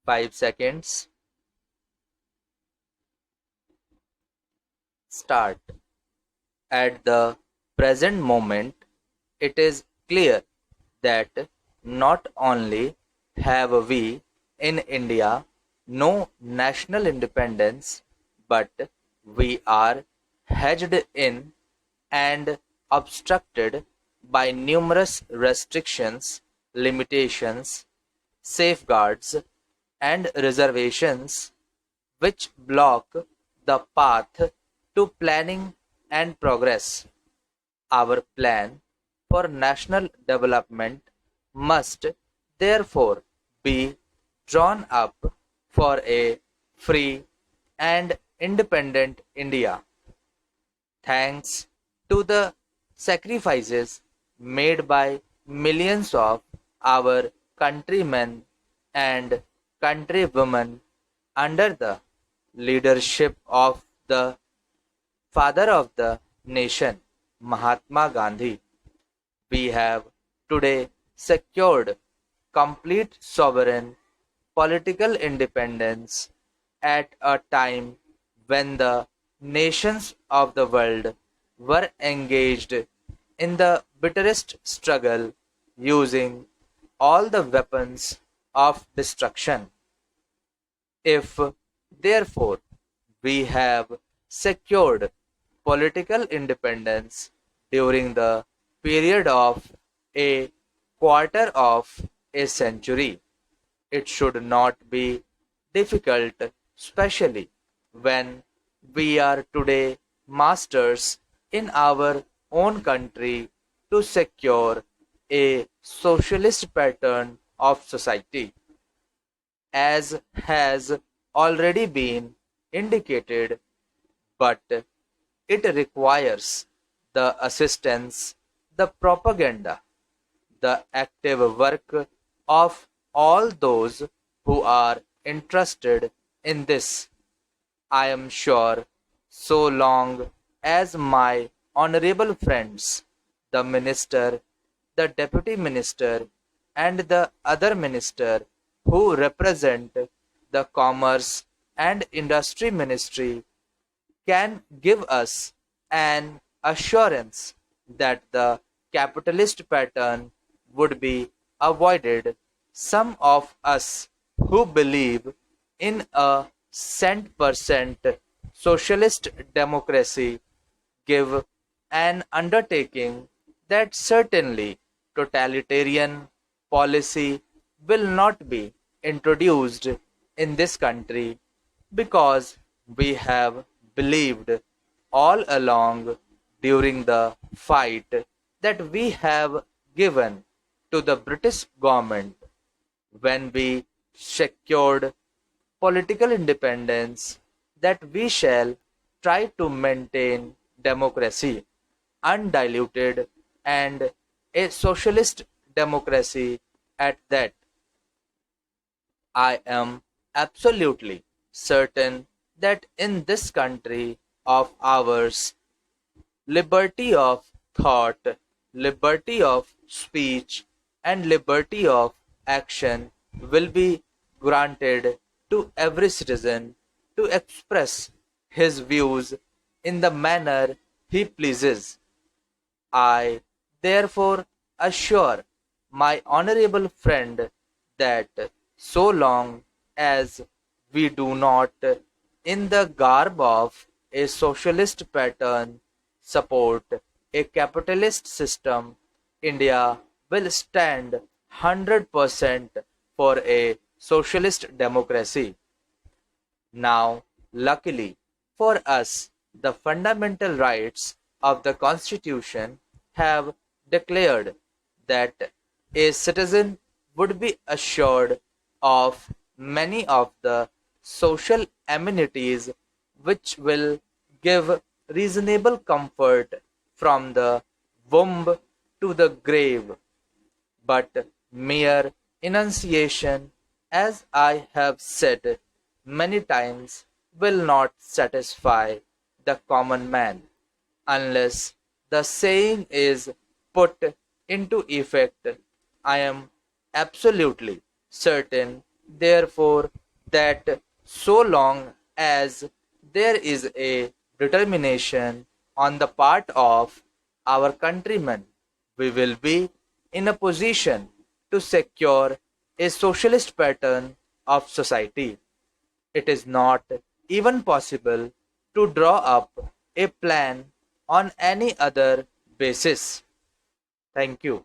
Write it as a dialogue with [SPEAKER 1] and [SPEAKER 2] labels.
[SPEAKER 1] 5 seconds. Start. At the present moment, it is clear that not only have we in India no national independence, but we are hedged in and obstructed by numerous restrictions, limitations, safeguards, and reservations which block the path to planning and progress. Our plan for national development must therefore be drawn up for a free and independent India. Thanks to the sacrifices made by millions of our countrymen and countrywomen under the leadership of the father of the nation, Mahatma Gandhi, we have today secured complete sovereign political independence at a time when the nations of the world were engaged in the bitterest struggle using all the weapons of destruction. If, therefore, we have secured political independence during the period of a quarter of a century, it should not be difficult, especially when we are today masters in our own country, to secure a socialist pattern of society, as has already been indicated, but it requires the assistance, the propaganda, the active work of all those who are interested in this. I am sure so long as my honorable friends, the minister, the deputy minister, and the other minister who represent the commerce and industry ministry can give us an assurance that the capitalist pattern would be avoided. Some of us who believe in a cent% socialist democracy give an undertaking that certainly totalitarian policy will not be introduced in this country, because we have believed all along during the fight that we have given to the British government when we secured political independence, that we shall try to maintain democracy undiluted and a socialist democracy at that. I am absolutely certain that in this country of ours, liberty of thought, liberty of speech, and liberty of action will be granted to every citizen to express his views in the manner he pleases. I therefore assure my honorable friend that so long as we do not, in the garb of a socialist pattern, support a capitalist system, India will stand 100% for a socialist democracy. Now, luckily for us, the fundamental rights of the Constitution have declared that a citizen would be assured of many of the social amenities which will give reasonable comfort from the womb to the grave. But mere enunciation, as I have said many times, will not satisfy the common man unless the saying is put into effect. I am absolutely certain therefore, that so long as there is a determination on the part of our countrymen, we will be in a position to secure a socialist pattern of society. It is not even possible to draw up a plan on any other basis. Thank you.